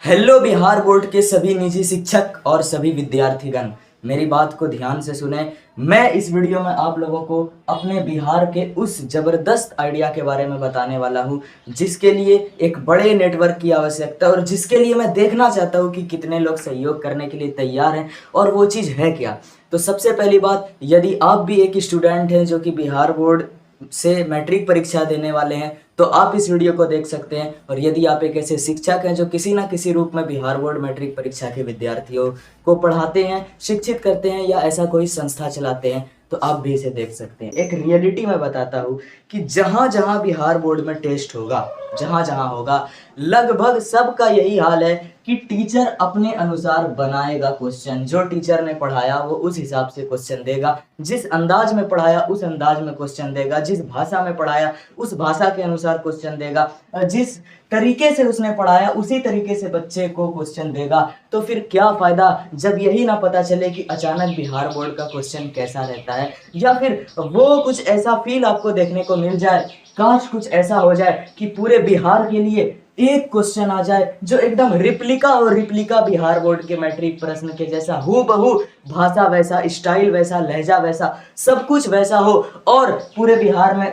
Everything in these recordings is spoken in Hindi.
हेलो बिहार बोर्ड के सभी निजी शिक्षक और सभी विद्यार्थीगण, मेरी बात को ध्यान से सुने। मैं इस वीडियो में आप लोगों को अपने बिहार के उस जबरदस्त आइडिया के बारे में बताने वाला हूं जिसके लिए एक बड़े नेटवर्क की आवश्यकता है और जिसके लिए मैं देखना चाहता हूं कि कितने लोग सहयोग करने के लिए तैयार हैं और वो चीज़ है क्या। तो सबसे पहली बात, यदि आप भी एक स्टूडेंट हैं जो कि बिहार बोर्ड से मैट्रिक परीक्षा देने वाले हैं तो आप इस वीडियो को देख सकते हैं। और यदि आप एक ऐसे शिक्षक हैं जो किसी ना किसी रूप में बिहार बोर्ड मैट्रिक परीक्षा के विद्यार्थियों को पढ़ाते हैं, शिक्षित करते हैं या ऐसा कोई संस्था चलाते हैं, तो आप भी इसे देख सकते हैं। एक रियलिटी मैं बताता हूँ कि जहाँ जहाँ बिहार बोर्ड में टेस्ट होगा, जहाँ जहाँ होगा, लगभग सबका यही हाल है कि टीचर अपने अनुसार बनाएगा क्वेश्चन। जो टीचर ने पढ़ाया वो उस हिसाब से क्वेश्चन देगा, जिस अंदाज में पढ़ाया उस अंदाज में क्वेश्चन देगा, जिस भाषा में पढ़ाया उस भाषा के अनुसार क्वेश्चन देगा, जिस तरीके से उसने पढ़ाया उसी तरीके से बच्चे को क्वेश्चन देगा। तो फिर क्या फायदा जब यही ना पता चले कि अचानक बिहार बोर्ड का क्वेश्चन कैसा रहता है, या फिर वो कुछ ऐसा फील आपको देखने को मिल जाए, काश कुछ ऐसा हो जाए कि पूरे बिहार के लिए एक क्वेश्चन आ जाए जो एकदम रिप्लिका और रिप्लिका बिहार बोर्ड के मैट्रिक प्रश्न के जैसा, हूबहू भाषा वैसा, स्टाइल वैसा, लहजा वैसा, सब कुछ वैसा हो और पूरे बिहार में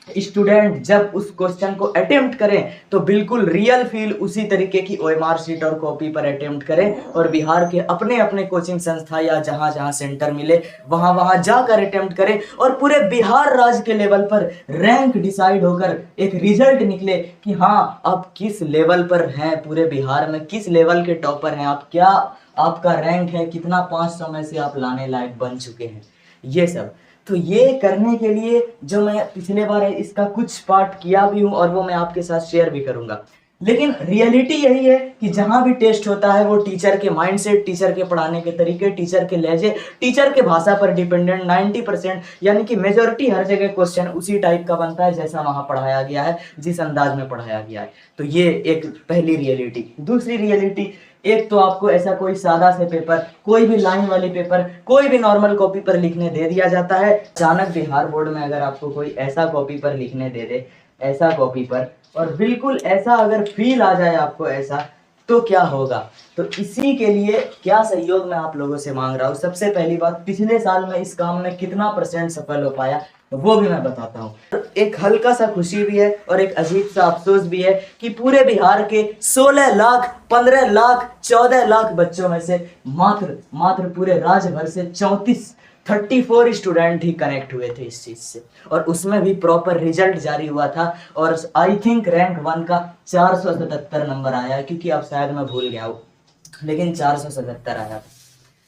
स्टूडेंट जब उस क्वेश्चन को अटेम्प्ट करें तो बिल्कुल रियल फील उसी तरीके की ओएमआर शीट और कॉपी पर अटेम्प्ट करें और बिहार के अपने अपने कोचिंग संस्था या जहां जहां सेंटर मिले वहां वहां जाकर अटेम्प्ट करें और पूरे बिहार राज्य के लेवल पर रैंक डिसाइड होकर एक रिजल्ट निकले कि हाँ आप किस लेवल पर हैं, पूरे बिहार में किस लेवल के टॉपर हैं आप, क्या आपका रैंक है, कितना 500 में से आप लाने लायक बन चुके हैं, ये सब। तो ये करने के लिए जो मैं पिछले बार इसका कुछ पार्ट किया भी हूँ और वो मैं आपके साथ शेयर भी करूंगा। लेकिन रियलिटी यही है कि जहां भी टेस्ट होता है वो टीचर के माइंडसेट, टीचर के पढ़ाने के तरीके, टीचर के लहजे, टीचर के भाषा पर डिपेंडेंट 90%, यानी कि मेजोरिटी हर जगह क्वेश्चन उसी टाइप का बनता है जैसा वहां पढ़ाया गया है, जिस अंदाज में पढ़ाया गया है। तो ये एक पहली रियलिटी। दूसरी रियलिटी, एक तो आपको ऐसा कोई सादा से पेपर, कोई भी लाइन वाली पेपर, कोई भी नॉर्मल कॉपी पर लिखने दे दिया जाता है। अचानक बिहार बोर्ड में अगर आपको कोई ऐसा कॉपी पर लिखने दे दे, ऐसा कॉपी पर, और बिल्कुल ऐसा अगर फील आ जाए आपको ऐसा, तो क्या होगा। तो इसी के लिए क्या सहयोग मैं आप लोगों से मांग रहा हूँ। सबसे पहली बात, पिछले साल में इस काम में कितना % सफल हो पाया वो भी मैं बताता हूँ। एक हल्का सा खुशी भी है और एक अजीब सा अफसोस भी है कि पूरे बिहार के 16 लाख, 15 लाख, 14 लाख बच्चों में से मात्र पूरे राज्य भर से 34 स्टूडेंट ही कनेक्ट हुए थे इस चीज से, और उसमें भी प्रॉपर रिजल्ट जारी हुआ था और आई थिंक रैंक 1 का 477 नंबर आया, क्योंकि अब शायद मैं भूल गया हूँ, लेकिन 477 आया था।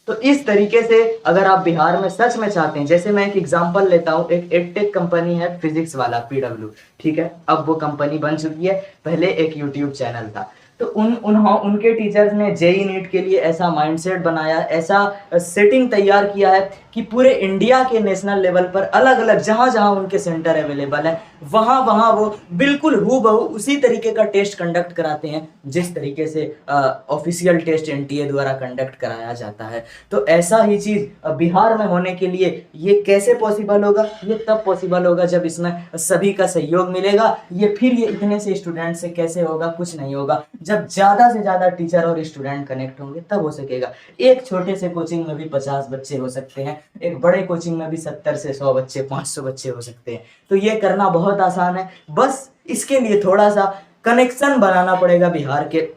तो इस तरीके से अगर आप बिहार में सच में चाहते हैं, जैसे मैं एक एग्जांपल लेता हूं, एक एडटेक कंपनी है फिजिक्स वाला, पीडब्ल्यू, ठीक है, अब वो कंपनी बन चुकी है, पहले एक यूट्यूब चैनल था। तो उनके टीचर्स ने जेई नीट के लिए ऐसा माइंडसेट बनाया, ऐसा सेटिंग तैयार किया है कि पूरे इंडिया के नेशनल लेवल पर अलग अलग जहां जहां उनके सेंटर अवेलेबल है वहां वहां वो बिल्कुल हूबहू उसी तरीके का टेस्ट कंडक्ट कराते हैं जिस तरीके से ऑफिशियल टेस्ट एनटीए द्वारा कंडक्ट कराया जाता है। तो ऐसा ही चीज बिहार में होने के लिए ये कैसे पॉसिबल होगा, ये तब पॉसिबल होगा जब इसमें सभी का सहयोग मिलेगा। ये इतने से स्टूडेंट से कैसे होगा, कुछ नहीं होगा, जब ज्यादा से ज्यादा टीचर और स्टूडेंट कनेक्ट होंगे तब हो सकेगा। एक छोटे से कोचिंग में भी 50 बच्चे हो सकते हैं, एक बड़े कोचिंग में भी 70 से 100 बच्चे, 500 बच्चे हो सकते हैं। तो ये करना बहुत आसान है, बस इसके लिए थोड़ा सा कनेक्शन बनाना पड़ेगा। बिहार के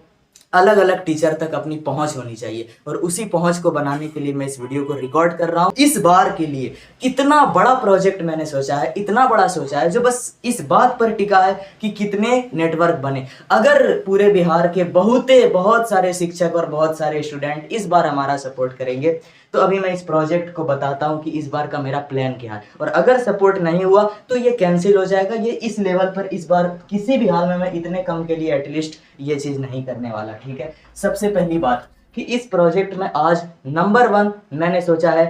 अलग अलग टीचर तक अपनी पहुंच होनी चाहिए और उसी पहुंच को बनाने के लिए मैं इस वीडियो को रिकॉर्ड कर रहा हूं। इस बार के लिए इतना बड़ा प्रोजेक्ट मैंने सोचा है, इतना बड़ा सोचा है, जो बस इस बात पर टिका है कि कितने नेटवर्क बने। अगर पूरे बिहार के बहुत सारे शिक्षक और बहुत सारे स्टूडेंट इस बार हमारा सपोर्ट करेंगे तो अभी मैं इस प्रोजेक्ट को बताता हूं कि इस बार का मेरा प्लान क्या है। और अगर सपोर्ट नहीं हुआ तो ये कैंसिल हो जाएगा। ये इस लेवल पर इस बार किसी भी हाल में मैं इतने कम के लिए एटलीस्ट ये चीज नहीं करने वाला, ठीक है। सबसे पहली बात कि इस प्रोजेक्ट में आज नंबर 1 मैंने सोचा है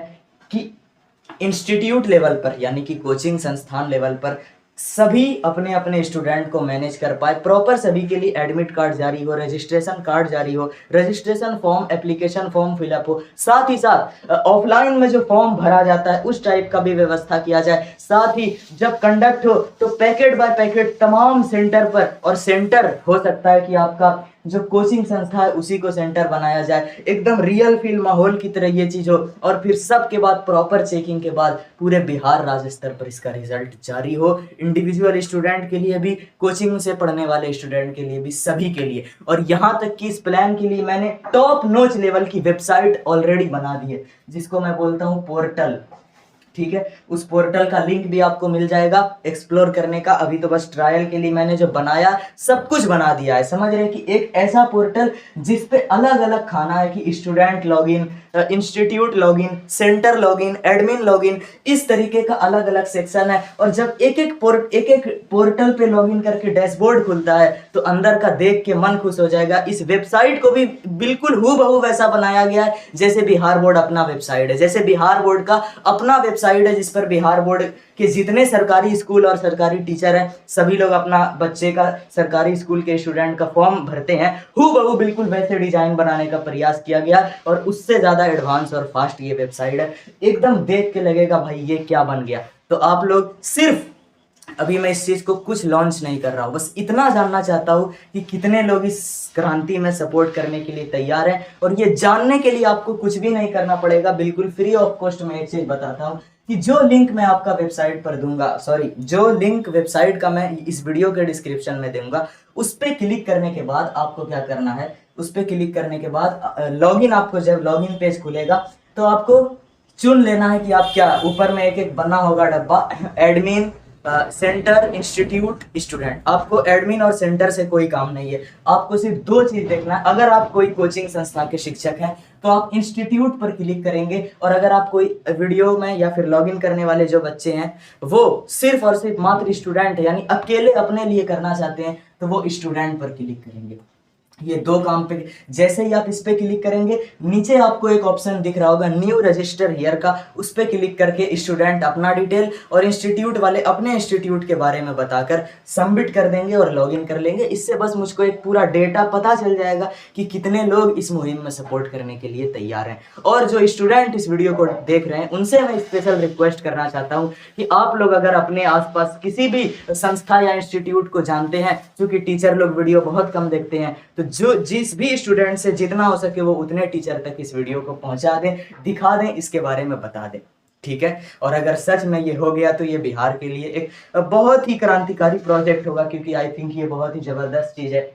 कि इंस्टीट्यूट लेवल पर, यानी कि कोचिंग संस्थान लेवल पर सभी अपने अपने स्टूडेंट को मैनेज कर पाए, प्रॉपर सभी के लिए एडमिट कार्ड जारी हो, रजिस्ट्रेशन कार्ड जारी हो, registration form, application form fill up हो, साथ ही साथ ऑफलाइन में जो फॉर्म भरा जाता है उस टाइप का भी व्यवस्था किया जाए। साथ ही जब कंडक्ट हो तो पैकेट बाय पैकेट तमाम सेंटर पर, और सेंटर हो सकता है कि आपका जो कोचिंग संस्था है उसी को सेंटर बनाया जाए, एकदम रियल फील माहौल की तरह ये चीज हो, और फिर सबके बाद प्रॉपर चेकिंग के बाद पूरे बिहार राज्य स्तर पर इसका रिजल्ट जारी हो, इंडिविजुअल स्टूडेंट के लिए भी, कोचिंग से पढ़ने वाले स्टूडेंट के लिए भी, सभी के लिए। और यहाँ तक कि इस प्लान के लिए मैंने टॉप नॉच लेवल की वेबसाइट ऑलरेडी बना दी है, जिसको मैं बोलता हूँ पोर्टल। ठीक है, उस पोर्टल का लिंक भी आपको मिल जाएगा एक्सप्लोर करने का। अभी तो बस ट्रायल के लिए मैंने जो बनाया सब कुछ बना दिया है, समझ रहे हैं कि एक ऐसा पोर्टल जिस पे अलग अलग खाना है कि student login, institute login, centre login, admin login, इस तरीके का अलग अलग सेक्शन है। और जब एक एक पोर्टल पे लॉगिन करके डैशबोर्ड खुलता है तो अंदर का देख के मन खुश हो जाएगा। इस वेबसाइट को भी बिल्कुल हूबहू वैसा बनाया गया है जैसे बिहार बोर्ड अपना वेबसाइट है, जैसे बिहार बोर्ड का अपना वेबसाइट है, जिस पर बिहार बोर्ड के जितने सरकारी स्कूल और सरकारी टीचर हैं सभी लोग अपना बच्चे का सरकारी स्कूल के स्टूडेंट का फॉर्म भरते हैं, हूबहू बिल्कुल वैसे डिजाइन बनाने का प्रयास किया गया। और उससे ज्यादा एडवांस और फास्ट ये वेबसाइट है, एकदम देख के लगेगा भाई ये क्या बन गया। तो आप लोग सिर्फ, अभी मैं इस चीज को कुछ लॉन्च नहीं कर रहा हूं, बस इतना जानना चाहता हूं कि कितने लोग इस क्रांति में सपोर्ट करने के लिए तैयार हैं। और ये जानने के लिए आपको कुछ भी नहीं करना पड़ेगा, बिल्कुल फ्री ऑफ कॉस्ट में एक चीज बताता हूं कि जो लिंक मैं आपका वेबसाइट पर दूंगा, जो लिंक वेबसाइट का मैं इस वीडियो के डिस्क्रिप्शन में दूंगा, उस पर क्लिक करने के बाद आपको क्या करना है, उस पर क्लिक करने के बाद लॉगिन, आपको जब लॉगिन पेज खुलेगा तो आपको चुन लेना है कि आप क्या, ऊपर में एक एक बना होगा डब्बा, एडमिन, सेंटर, इंस्टीट्यूट, स्टूडेंट। आपको एडमिन और सेंटर से कोई काम नहीं है, आपको सिर्फ दो चीज देखना है। अगर आप कोई कोचिंग संस्था के शिक्षक हैं तो आप इंस्टीट्यूट पर क्लिक करेंगे, और अगर आप कोई वीडियो में या फिर लॉगिन करने वाले जो बच्चे हैं वो सिर्फ और सिर्फ मात्र स्टूडेंट है, यानी अकेले अपने लिए करना चाहते हैं, तो वो स्टूडेंट पर क्लिक करेंगे। ये दो काम पे जैसे ही आप इस पे क्लिक करेंगे, नीचे आपको एक ऑप्शन दिख रहा होगा न्यू रजिस्टर हियर का, उस पे क्लिक करके स्टूडेंट अपना डिटेल और इंस्टीट्यूट वाले अपने इंस्टीट्यूट के बारे में बताकर सबमिट कर देंगे और लॉगिन कर लेंगे। इससे बस मुझको एक पूरा डेटा पता चल जाएगा कि कितने लोग इस मुहिम में सपोर्ट करने के लिए तैयार हैं। और जो स्टूडेंट इस वीडियो को देख रहे हैं उनसे मैं स्पेशल रिक्वेस्ट करना चाहता हूँ कि आप लोग अगर अपने आसपास किसी भी संस्था या इंस्टीट्यूट को जानते हैं, क्योंकि टीचर लोग वीडियो बहुत कम देखते हैं, तो जो जिस भी स्टूडेंट से जितना हो सके वो उतने टीचर तक इस वीडियो को पहुंचा दें, दिखा दें, इसके बारे में बता दें। ठीक है, और अगर सच में ये हो गया तो ये बिहार के लिए एक बहुत ही क्रांतिकारी प्रोजेक्ट होगा, क्योंकि आई थिंक ये बहुत ही जबरदस्त चीज है।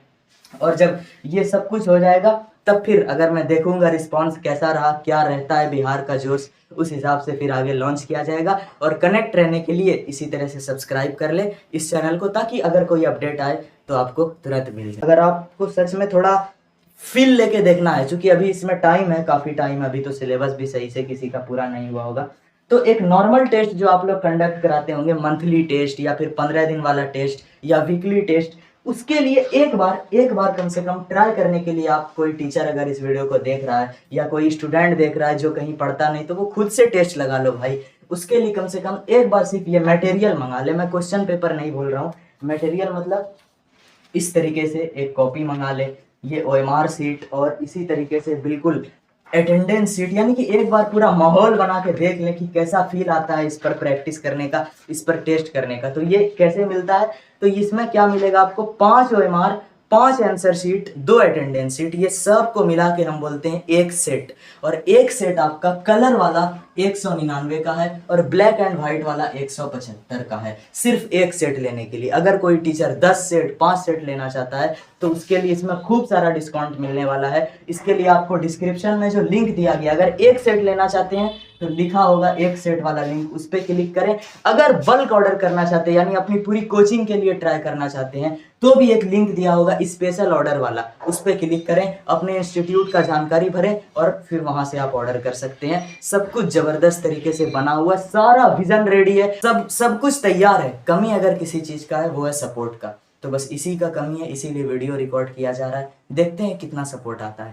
और जब ये सब कुछ हो जाएगा तब फिर अगर मैं देखूंगा रिस्पांस कैसा रहा, क्या रहता है बिहार का जोश, उस हिसाब से फिर आगे लॉन्च किया जाएगा। और कनेक्ट रहने के लिए इसी तरह से सब्सक्राइब कर ले इस चैनल को, ताकि अगर कोई अपडेट आए तो आपको तुरंत मिल जाए। अगर आपको सच में थोड़ा फील लेके देखना है, क्योंकि अभी इसमें टाइम है, काफी टाइम है, अभी तो सिलेबस भी सही से किसी का पूरा नहीं हुआ होगा, तो एक नॉर्मल टेस्ट जो आप लोग कंडक्ट कराते होंगे, मंथली टेस्ट या फिर 15 दिन वाला टेस्ट या वीकली टेस्ट, उसके लिए एक बार कम से कम ट्राई करने के लिए आप, कोई टीचर अगर इस वीडियो को देख रहा है या कोई स्टूडेंट देख रहा है जो कहीं पढ़ता नहीं, तो वो खुद से टेस्ट लगा लो भाई। उसके लिए कम से कम एक बार सिर्फ ये मटेरियल मंगा ले। मैं क्वेश्चन पेपर नहीं बोल रहा हूँ, मटेरियल मतलब इस तरीके से एक कॉपी मंगा ले, ये OMR सीट, और इसी तरीके से बिल्कुल अटेंडेंस सीट, यानी कि एक बार पूरा माहौल बना के देख लें कि कैसा फील आता है इस पर प्रैक्टिस करने का, इस पर टेस्ट करने का। तो ये कैसे मिलता है, तो इसमें क्या मिलेगा आपको, 5 OMR, 5 answer sheet, 2 attendance seat, ये सब को मिला के हम बोलते हैं एक सेट। और एक सेट आपका कलर वाला 199 का है और ब्लैक एंड व्हाइट वाला 175 का है, सिर्फ एक सेट लेने के लिए। अगर कोई टीचर 10 सेट, 5 सेट लेना चाहता है तो उसके लिए इसमें खूब सारा डिस्काउंट मिलने वाला है। इसके लिए आपको डिस्क्रिप्शन में जो लिंक दिया गया, अगर एक सेट लेना चाहते हैं तो लिखा होगा एक सेट वाला लिंक, उस पर क्लिक करें। अगर बल्क ऑर्डर करना चाहते हैं, यानी अपनी पूरी कोचिंग के लिए ट्राई करना चाहते हैं, तो भी एक लिंक दिया होगा स्पेशल ऑर्डर वाला, उस पर क्लिक करें, अपने इंस्टीट्यूट का जानकारी भरें और फिर वहां से आप ऑर्डर कर सकते हैं। सब कुछ जबरदस्त तरीके से बना हुआ, सारा विजन रेडी है, सब कुछ तैयार है। कमी अगर किसी चीज का है वो है सपोर्ट का, तो बस इसी का कमी है, इसीलिए वीडियो रिकॉर्ड किया जा रहा है। देखते हैं कितना सपोर्ट आता है।